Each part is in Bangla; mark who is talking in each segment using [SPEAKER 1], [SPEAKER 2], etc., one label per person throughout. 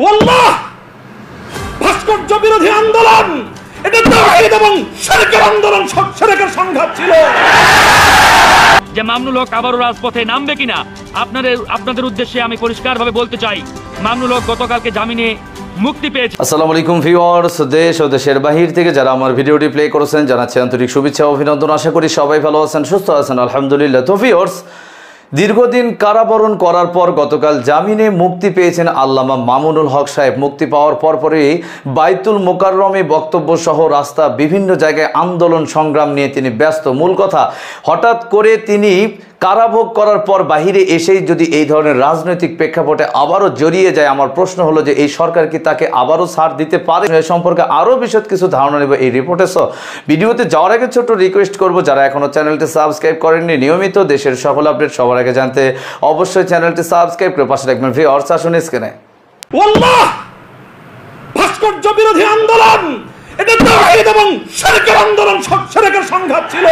[SPEAKER 1] আল্লাহ ভাস্কর্য বিরোধী আন্দোলন এটা তাওহীদ এবং শিরকের আন্দোলন, শিরকের সংঘাত ছিল।
[SPEAKER 2] যে মামনুল হক আবারও রাজপথে নামবে কিনা আপনাদের উদ্দেশ্যে আমি পরিষ্কারভাবে বলতে চাই, মামনুল হক গতকালকে জামিনে মুক্তি পেয়েছে।
[SPEAKER 3] আসসালামু আলাইকুম ভিউয়ার্স, দেশ ও দেশের বাহির থেকে যারা আমার ভিডিওটি প্লে করেছেন জানাচ্ছি আন্তরিক শুভেচ্ছা ও অভিনন্দন। আশা করি সবাই ভালো আছেন, সুস্থ আছেন, আলহামদুলিল্লাহ। তো ভিউয়ার্স, দীর্ঘদিন কারাবরণ করার পর গতকাল জামিনে মুক্তি পেয়েছেন আল্লামা মামুনুল হক সাহেব। মুক্তি পাওয়ার পরপরই বাইতুল মোকাররমে বক্তব্য সহ রাস্তা বিভিন্ন জায়গায় আন্দোলন সংগ্রাম নিয়ে তিনি ব্যস্ত। মূল কথা, হঠাৎ করে তিনি কারাভোগ করার পর বাহিরে এসেই যদি এই ধরনের রাজনৈতিক প্রেক্ষাপটে আবারও জড়িয়ে যায়, আমার প্রশ্ন হলো যে এই সরকার কি তাকে আবারও ছাড় দিতে পারে? এ সম্পর্কে আরও বিশদ কিছু ধারণা নেব এই রিপোর্টে। ভিডিওতে যাওয়ার আগে ছোট্ট রিকোয়েস্ট করব, যারা এখনও চ্যানেলটি সাবস্ক্রাইব করেননি, নিয়মিত দেশের সকল আপডেট সবার আগে জানতে অবশ্যই চ্যানেলটি সাবস্ক্রাইব করে পাশে রাখবেন। ভিউয়ার্স, আসুন স্ক্রিনে।
[SPEAKER 1] আল্লাহ ভাস্কর্য বিরোধী আন্দোলন এটা তাওহীদ এবং শিরকের আন্দোলন, শিরকের সংঘাত ছিল।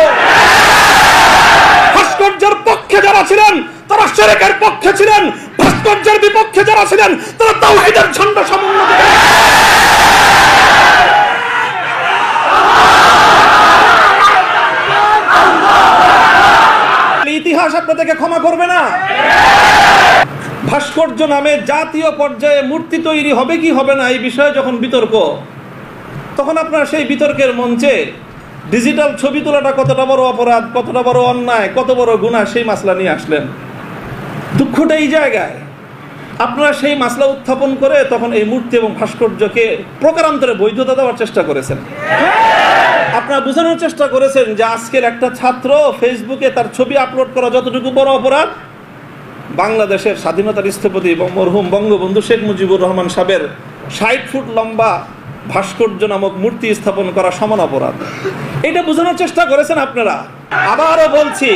[SPEAKER 1] ভাস্কর্যের পক্ষে যারা ছিলেন তারা শিরকের পক্ষে ছিলেন, ভাস্কর্যের বিপক্ষে যারা ছিলেন তারা তাওহীদের ঝান্ডা সমুন্নত করেন। ইতিহাস আপনাদেরকে ক্ষমা করবে না। ভাস্কর্য নামে জাতীয় পর্যায়ে মূর্তি তৈরি হবে কি হবে না এই বিষয়ে যখন বিতর্ক, তখন আপনারা সেই বিতর্কের মঞ্চে ডিজিটাল ছবি তোলাটা কতটা বড় অপরাধ, কতটা বড় অন্যায়, কত বড় গুনাহ, সেই মাসলা নিয়ে আসলেন। দুঃখটা এই জায়গায়, আপনারা সেই মাসলা উত্থাপন করে তখন এই মূর্তি এবং ভাস্কর্যকে প্রকারান্তরে বৈধতা দেওয়ার চেষ্টা করেছেন। আপনারা বোঝানোর চেষ্টা করেছেন যে আজকের একটা ছাত্র ফেসবুকে তার ছবি আপলোড করা যতটুকু বড় অপরাধ, বাংলাদেশের স্বাধীনতার স্থপতি মরহুম বঙ্গবন্ধু শেখ মুজিবুর রহমান সাহেবের ৬০ ফুট লম্বা ভাস্কর্য নামক মূর্তি স্থাপন করা সমান অপরাধ। এটা বোঝানোর চেষ্টা করেছেন আপনারা। আবারও বলছি,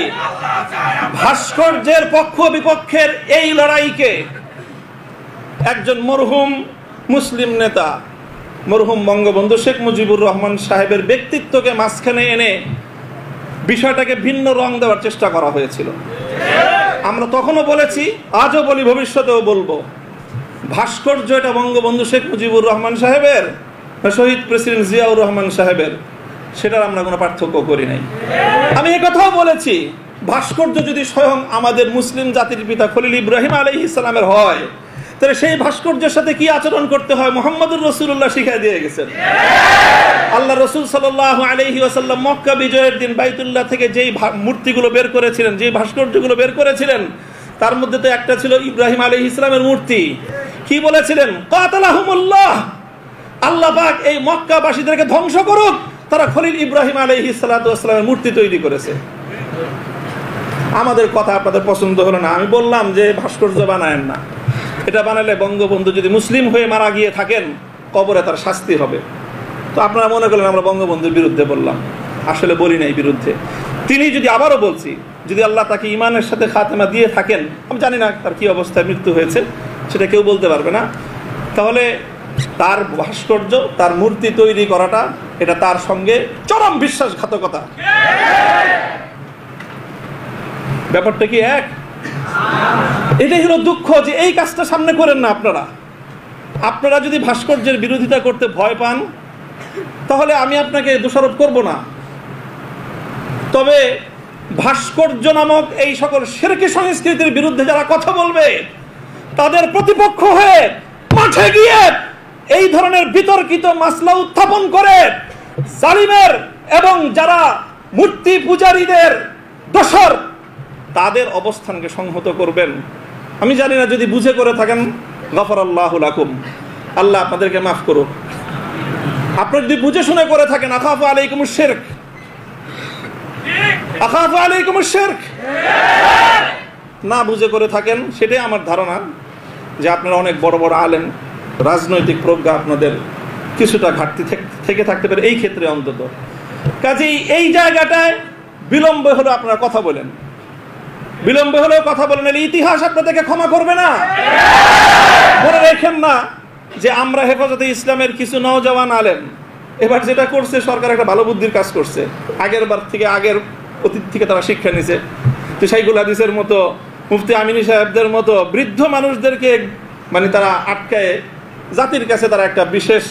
[SPEAKER 1] ভাস্কর্যের পক্ষ বিপক্ষের এই লড়াইকে একজন মরহুম মুসলিম নেতা মরহুম বঙ্গবন্ধু শেখ মুজিবুর রহমান সাহেবের ব্যক্তিত্বকে মাঝখানে এনে বিষয়টাকে ভিন্ন রং দেওয়ার চেষ্টা করা হয়েছিল। আমরা তখনও বলেছি, আজও বলি, ভবিষ্যতেও বলবো, ভাস্কর্য এটা বঙ্গবন্ধু শেখ মুজিবুর রহমান সাহেবের, শহীদ প্রেসিডেন্ট জিয়াউর রহমান সাহেবের, সেটার আমরা কোনো পার্থক্য করি নাই। আমি এই কথাও বলেছি, ভাস্কর্য যদি স্বয়ং আমাদের মুসলিম জাতির পিতা খলিল ইব্রাহিম আলাইহিস সালামের হয়, তাহলে সেই ভাস্কর্যের সাথে কি আচরণ করতে হয় মুহাম্মদুর রাসূলুল্লাহ শিখিয়ে দিয়ে গেছেন। আল্লাহ রাসূল সাল্লাল্লাহু আলাইহি ওয়াসাল্লাম মক্কা বিজয়ের দিন বাইতুল্লাহ থেকে যেই মূর্তিগুলো বের করেছিলেন, যেই ভাস্কর্যগুলো বের করেছিলেন, তার মধ্যে তো একটা ছিল ইব্রাহিম আলাইহিস সালামের মূর্তি। কি বলেছিলেন? কাতালাহুমুল্লাহ, আল্লাহ পাক এই মক্কাবাসীদেরকে ধ্বংস করুক, তারা খলিল ইব্রাহিম আলাইহিস সালাতু ওয়াস সালামের মূর্তি তৈরি করেছে। আমাদের কথা আপনাদের পছন্দ হলো না, আমি বললাম যে ভাস্কর্য বানায়েন না, এটা বানালে বঙ্গবন্ধু যদি মুসলিম হয়ে মারা গিয়ে থাকেন কবরে তার শাস্তি হবে। তো আপনারা মনে করলেন আমরা বঙ্গবন্ধুর বিরুদ্ধে বললাম, আসলে বলি নাই বিরুদ্ধে। তিনি যদি, আবারও বলছি, যদি আল্লাহ তাকে ইমানের সাথে খাতেমা দিয়ে থাকেন, আমি জানি না তার কি অবস্থায় মৃত্যু হয়েছে, সেটা কেউ বলতে পারবে না, তাহলে তার ভাস্কর্য, তার মূর্তি তৈরি করাটা এটা তার সঙ্গে চরম বিশ্বাসঘাতকতা। ব্যাপারটা কি এক? এটাই হলো দুঃখ যে এই কাজটা সামনে করেন না আপনারা। আপনারা যদি ভাস্কর্যের বিরোধিতা করতে ভয় পান, তাহলে আমি আপনাকে দোষারোপ করব না। তবে ভাস্কর্য নামক এই সকল শিরকি সংস্কৃতির বিরুদ্ধে যারা কথা বলবে, তাদের প্রতিপক্ষ হয়ে মাঠে গিয়ে এই ধরনের বিতর্কিত মাসলা উত্থাপন করে জালিমের এবং যারা মূর্তি পূজারীদের দোসর, তাদের অবস্থানকে সংহত করবেন। আমি জানি না, যদি বুঝে করে থাকেন, গফরাল্লাহু লাকুম, আল্লাহ আপনাদেরকে মাফ করুক। আপনারা যদি বুঝে শুনে করে থাকেন, আখাফু আলাইকুমুশ শিরক, আখাফু আলাইকুমুশ শিরক, না বুঝে করে থাকেন, সেটাই আমার ধারণা যে আপনারা অনেক বড় বড় আলেম, রাজনৈতিক প্রজ্ঞা আপনাদের কিছুটা ঘাটতি থেকে থাকতে পারে এই ক্ষেত্রে অন্তত। কাজেই এই জায়গাটায় বিলম্ব হলো আপনারা কথা বলেন, বিলম্ব হলেও কথা বলেন, ইতিহাস আপনাদেরকে ক্ষমা করবে না। মনে রেখেন না যে আমরা হেফাজতে ইসলামের কিছু নওজওয়ান আলেম এবার যেটা করছে, সরকার একটা ভালো বুদ্ধির কাজ করছে, আগের বার থেকে, আগের অতীত থেকে তারা শিক্ষা নিছে। তো শাইখুল হাদিসের মতো, মুফতি আমিনী সাহেবদের মতো বৃদ্ধ মানুষদেরকে মানে তারা আটকায় জাতির কাছে তারা একটা বিশেষ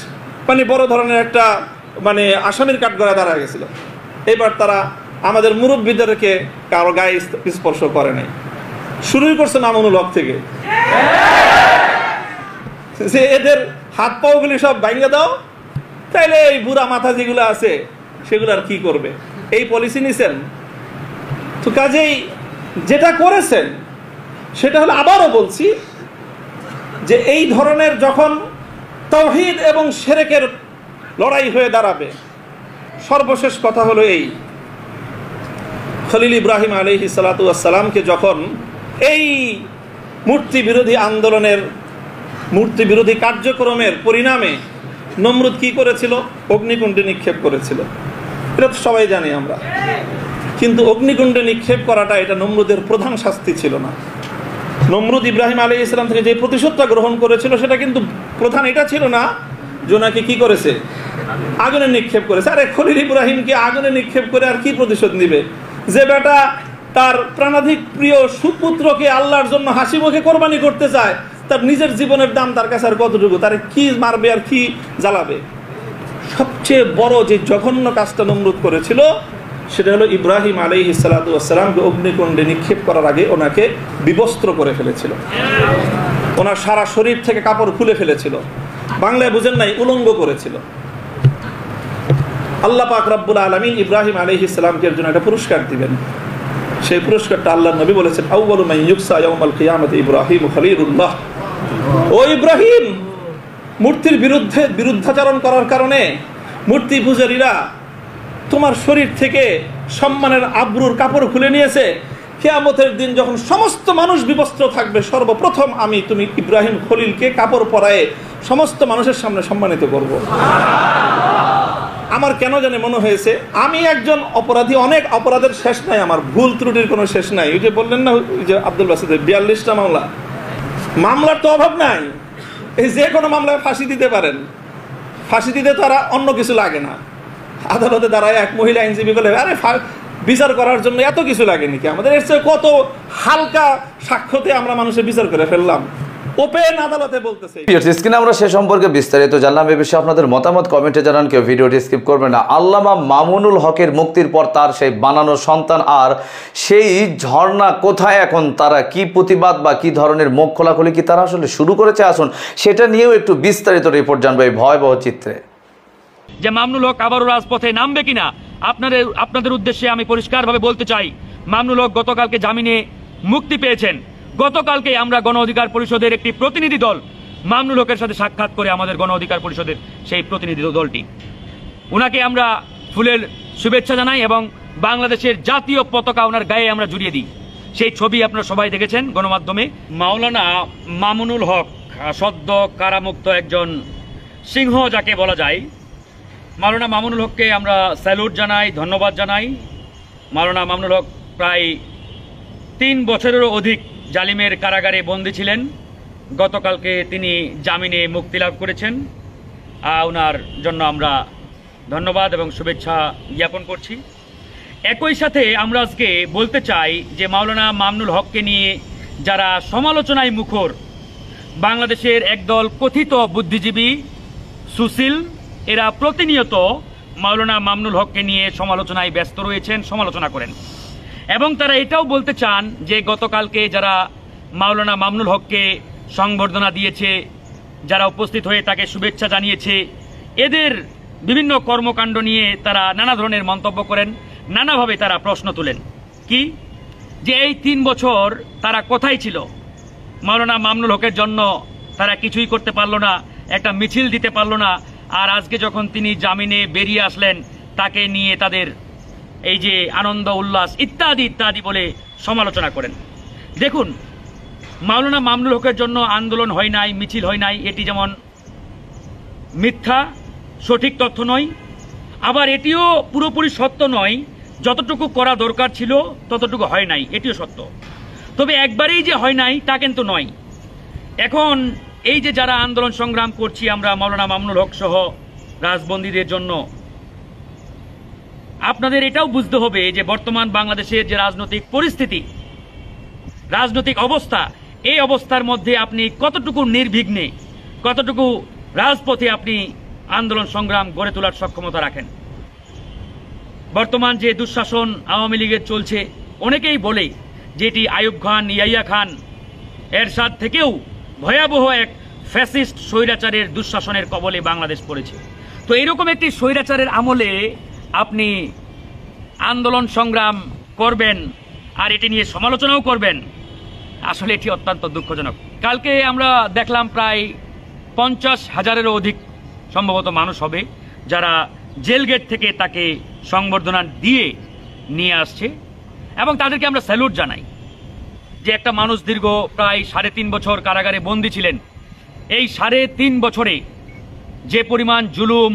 [SPEAKER 1] মানে বড় ধরনের একটা মানে আসামির কাঠগড়ায় দাঁড়া গেছিল। এবার তারা আমাদের মুরব্বীদেরকে কারো গায়ে স্পর্শ করে নাই, শুরুই করছে মামুনুল হক থেকে, যে এদের হাত পাওগুলি সব ভাঙিয়ে দাও, তাইলে এই বুড়া মাথা যেগুলো আছে সেগুলো আর কি করবে, এই পলিসি নিছেন। তো কাজেই যেটা করেছেন সেটা হলো, আবারও বলছি যে এই ধরনের যখন তাওহীদ এবং শিরকের লড়াই হয়ে দাঁড়াবে, সর্বশেষ কথা হলো এই, খলিল ইব্রাহিম আলাইহিস সালাতু ওয়াস সালামকে যখন এই মূর্তি বিরোধী আন্দোলনের, মূর্তি বিরোধী কার্যক্রমের পরিণামে নমরুদ কি করেছিল? অগ্নিকুণ্ডে নিক্ষেপ করেছিল। এটা তো সবাই জানি আমরা। কিন্তু অগ্নিকুণ্ডে নিক্ষেপ করাটা এটা নমরুদের প্রধান শাস্তি ছিল না। নমরুদ ইব্রাহিম আলাইহিস সালাম থেকে যে প্রতিশোধটা গ্রহণ করেছিল সেটা কিন্তু প্রধান এটা ছিল না যে ওনাকে কি করেছে? আগুনে নিক্ষেপ করেছে। আরে খলিল ইব্রাহিমকে আগুনে নিক্ষেপ করে আর কি প্রতিশোধ নিবে? যে বেটা তার প্রাণাধিক প্রিয় সুপুত্রকে আল্লাহর জন্য হাসি মুখে কোরবানি করতে চায়, তার নিজের জীবনের দাম তার কাছে আর কতটুকু? তার কি মারবে আর কি জ্বালাবে? সবচেয়ে বড় যে জঘন্য কাজটা নমরুদ করেছিল সেটা হলো ইব্রাহিম আলাইহিস সালাতু ওয়াস সালামকে অগ্নিকুণ্ডে নিক্ষেপ করার আগে ওনাকে বিবস্ত্র করে ফেলেছিল, ওনার সারা শরীর থেকে কাপড় খুলে ফেলেছিল, বাংলায় বুঝেন নাই, উলঙ্গ করেছিল। আল্লাহ পাক রব্বুল আলামিন ইব্রাহিম আলাইহিস সালামকে এর জন্য একটা পুরস্কার দিবেন। সেই পুরস্কারটা আল্লাহর নবী বলেছেন, আউয়ালু মান ইউকসা ইয়াউমাল কিয়ামাতি ইব্রাহিম খলিলুল্লাহ। ও ইব্রাহিম, মূর্তির বিরুদ্ধাচরণ করার কারণে মূর্তি পূজারীরা তোমার শরীর থেকে সম্মানের আবরুর কাপড় খুলে নিয়েছে। কিয়ামতের দিন যখন সমস্ত মানুষ বিবস্ত্র থাকবে, সর্বপ্রথম আমি তুমি ইব্রাহিম খলিলকে কাপড় পরায়ে সমস্ত মানুষের সামনে সম্মানিত করব। আমার কেন জানে মনে হয়েছে আমি একজন অপরাধী, অনেক অপরাধের শেষ নাই, আমার ভুল ত্রুটির কোনো শেষ নাই। ওই যে বললেন না, ওই যে আব্দুল বাসিদের 42টা মামলা, মামলার তো অভাব নাই। এই যে কোনো মামলায় ফাঁসি দিতে পারেন, ফাঁসি দিতে তো আর অন্য কিছু লাগে না। আদালতে দাঁড়ায় এক মহিলা আইনজীবী বলে, আরে বিচার করার জন্য এত কিছু লাগে নাকি আমাদের? এর চেয়ে কত হালকা সাক্ষ্যতে আমরা মানুষের বিচার করে ফেললাম, ওপেন আদালতে বলতেছে।
[SPEAKER 3] স্ক্রিনে আমরা সে সম্পর্কে বিস্তারিত জানলাম। এ বিষয়ে আপনাদের মতামত কমেন্টে জানান, কেউ ভিডিওটি স্কিপ করবেন না। আল্লামা মামুনুল হকের মুক্তির পর তার সেই বানানো সন্তান আর সেই ঝর্ণা কোথায় এখন? তারা কি প্রতিবাদ বা কি ধরনের মুখ খোলাখুলি কি তারা আসলে শুরু করেছে? আসুন সেটা নিয়েও একটু বিস্তারিত রিপোর্ট জানবো এই ভয়াবহ চিত্রে।
[SPEAKER 2] যে মামুনুল হক আবারও রাজপথে নামবে কিনা আপনাদের উদ্দেশ্যে আমি পরিষ্কারভাবে বলতে চাই, মামুনুল হক গতকালকে জামিনে মুক্তি পেয়েছেন। গতকালকে আমরা গণ অধিকার পরিষদের একটি প্রতিনিধি দল মামুনুল হকের সাথে সাক্ষাৎ করে, আমাদের গণ অধিকার পরিষদের সেই প্রতিনিধি দলটি, উনাকে আমরা ফুলের শুভেচ্ছা জানাই এবং বাংলাদেশের জাতীয় পতাকা ওনার গায়ে আমরা জুড়িয়ে দিই। সেই ছবি আপনারা সবাই দেখেছেন গণমাধ্যমে। মাওলানা মামুনুল হক সদ্য কারামুক্ত একজন সিংহ যাকে বলা যায়। মাওলানা মামুনুল হককে আমরা স্যালুট জানাই, ধন্যবাদ জানাই। মাওলানা মামুনুল হক প্রায় 3 বছরেরও অধিক জালিমের কারাগারে বন্দী ছিলেন। গতকালকে তিনি জামিনে মুক্তি লাভ করেছেন। ওনার জন্য আমরা ধন্যবাদ এবং শুভেচ্ছা জ্ঞাপন করছি। একই সাথে আমরা আজকে বলতে চাই যে মাওলানা মামুনুল হককে নিয়ে যারা সমালোচনায় মুখর, বাংলাদেশের একদল কথিত বুদ্ধিজীবী সুশীল, এরা প্রতিনিয়ত মাওলানা মামুনুল হককে নিয়ে সমালোচনায় ব্যস্ত রয়েছেন, সমালোচনা করেন এবং তারা এটাও বলতে চান যে গতকালকে যারা মাওলানা মামুনুল হককে সংবর্ধনা দিয়েছে, যারা উপস্থিত হয়ে তাকে শুভেচ্ছা জানিয়েছে, এদের বিভিন্ন কর্মকাণ্ড নিয়ে তারা নানা ধরনের মন্তব্য করেন, নানাভাবে তারা প্রশ্ন তোলেন। কি যে এই 3 বছর তারা কোথায় ছিল? মাওলানা মামুনুল হকের জন্য তারা কিছুই করতে পারলো না, একটা মিছিল দিতে পারলো না। আর আজকে যখন তিনি জামিনে বেরিয়ে আসলেন, তাকে নিয়ে তাদের এই যে আনন্দ উল্লাস ইত্যাদি ইত্যাদি বলে সমালোচনা করেন। দেখুন, মাওলানা মামুনুল হকের জন্য আন্দোলন হয় নাই, মিছিল হয় নাই, এটি যেমন মিথ্যা, সঠিক তথ্য নয়, আবার এটিও পুরোপুরি সত্য নয়। যতটুকু করা দরকার ছিল ততটুকু হয় নাই, এটিও সত্য। তবে একবারেই যে হয় নাই তা কিন্তু নয়। এখন এই যে যারা আন্দোলন সংগ্রাম করছি আমরা মাওলানা মামুনুল হক সহ রাজবন্দীদের জন্য, আপনাদের এটাও বুঝতে হবে যে বর্তমান বাংলাদেশের যে রাজনৈতিক পরিস্থিতি, রাজনৈতিক অবস্থা, এই অবস্থার মধ্যে আপনি কতটুকু নির্বিঘ্নে কতটুকু রাজপথে আপনি আন্দোলন সংগ্রাম গড়ে তোলার সক্ষমতা রাখেন? বর্তমান যে দুঃশাসন আওয়ামী লীগের চলছে, অনেকেই বলে যে এটি আইয়ুব খান, ইয়াইয়া খান, এরশাদ থেকেও ভয়াবহ এক ফ্যাসিস্ট স্বৈরাচারের দুঃশাসনের কবলে বাংলাদেশ পড়েছে। তো এরকম একটি স্বৈরাচারের আমলে আপনি আন্দোলন সংগ্রাম করবেন আর এটি নিয়ে সমালোচনাও করবেন, আসলে এটি অত্যন্ত দুঃখজনক। কালকে আমরা দেখলাম প্রায় 50,000-এরও অধিক সম্ভবত মানুষ হবে যারা জেল গেট থেকে তাকে সংবর্ধনা দিয়ে নিয়ে আসছে, এবং তাদেরকে আমরা স্যালুট জানাই যে একটা মানুষ দীর্ঘ প্রায় 3.5 বছর কারাগারে বন্দী ছিলেন। এই 3.5 বছরে যে পরিমাণ জুলুম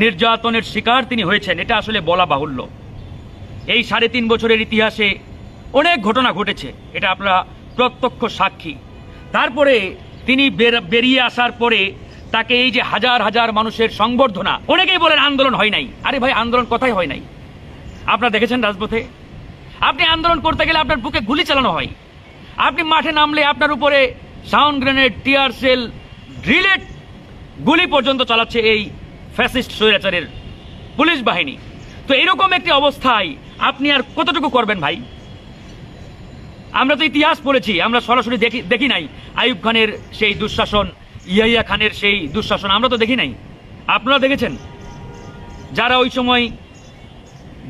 [SPEAKER 2] নির্যাতনের শিকার তিনি হয়েছেন, এটা আসলে বলা বাহুল্য। এই 3.5 বছরের ইতিহাসে অনেক ঘটনা ঘটেছে, এটা আপনারা প্রত্যক্ষ সাক্ষী। তারপরে তিনি বেরিয়ে আসার পরে তাকে এই যে হাজার হাজার মানুষের সংবর্ধনা, অনেকেই বলেন আন্দোলন হয় নাই। আরে ভাই, আন্দোলন কথাই হয় নাই। আপনারা দেখেছেন রাজপথে, আপনি আন্দোলন করতে গেলে আপনার বুকে গুলি চালানো হয়। আপনি মাঠে নামলে আপনার উপরে সাউন্ড গ্রেনেড, টিয়ার সেল, ড্রিলেট গুলি পর্যন্ত চালাচ্ছে এই ফ্যাসিস্ট স্বৈরাচারের পুলিশ বাহিনী। তো এরকম একটি অবস্থায় আপনি আর কতটুকু করবেন ভাই? আমরা তো ইতিহাস পড়েছি, আমরা সরাসরি দেখি নাই আইয়ুব খানের সেই দুঃশাসন, ইয়াইয়া খানের সেই দুঃশাসন আমরা তো দেখি নাই। আপনারা দেখেছেন, যারা ওই সময়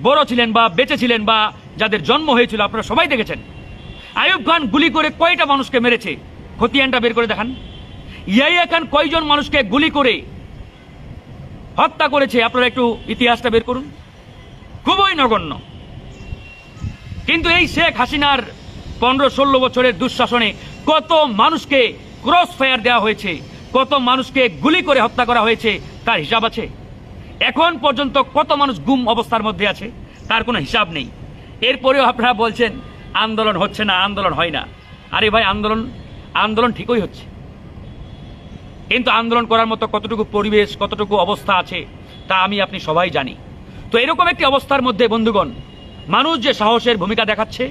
[SPEAKER 2] বড় ছিলেন বা বেঁচে ছিলেন বা যাদের জন্ম হয়েছিল, আপনারা সবাই দেখেছেন আইয়ুব খান গুলি করে কয়টা মানুষকে মেরেছে, খতিয়ানটা বের করে দেখান। ইয়াইয়া খান কয়জন মানুষকে গুলি করে হত্যা করেছে, আপনারা একটু ইতিহাসটা বের করুন, খুবই নগণ্য। কিন্তু এই শেখ হাসিনার 15-16 বছরের দুঃশাসনে কত মানুষকে ক্রস ফায়ার দেওয়া হয়েছে, কত মানুষকে গুলি করে হত্যা করা হয়েছে, তার হিসাব আছে? এখন পর্যন্ত কত মানুষ গুম অবস্থার মধ্যে আছে, তার কোনো হিসাব নেই। এরপরেও আপনারা বলছেন আন্দোলন হচ্ছে না, আন্দোলন হয় না। আরে ভাই, আন্দোলন ঠিকই হচ্ছে, কিন্তু আন্দোলন করার মতো কতটুকু পরিবেশ, কতটুকু অবস্থা আছে তা আমি আপনি সবাই জানি। তো এরকম একটি অবস্থার মধ্যে বন্ধুগণ, মানুষ যে সাহসের ভূমিকা দেখাচ্ছে,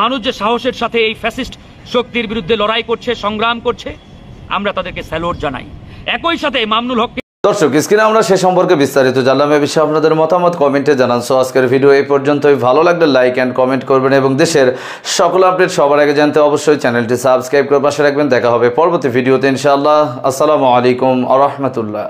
[SPEAKER 2] মানুষ যে সাহসের সাথে এই ফ্যাসিস্ট শক্তির বিরুদ্ধে লড়াই করছে, সংগ্রাম করছে, আমরা তাদেরকে স্যালুট জানাই। একই সাথে মামুনুল হক।
[SPEAKER 3] দর্শক, স্ক্রিনে আমরা সে সম্পর্কে বিস্তারিত জানলাম। এ বিষয়ে আপনাদের মতামত কমেন্টে জানান। সো আজকের ভিডিও এই পর্যন্তই। ভালো লাগলে লাইক অ্যান্ড কমেন্ট করবেন এবং দেশের সকল আপডেট সবার আগে জানতে অবশ্যই চ্যানেলটি সাবস্ক্রাইব করে পাশে রাখবেন। দেখা হবে পরবর্তী ভিডিওতে ইনশাআল্লাহ। আসসালামু আলাইকুম ওয়া রাহমাতুল্লাহ।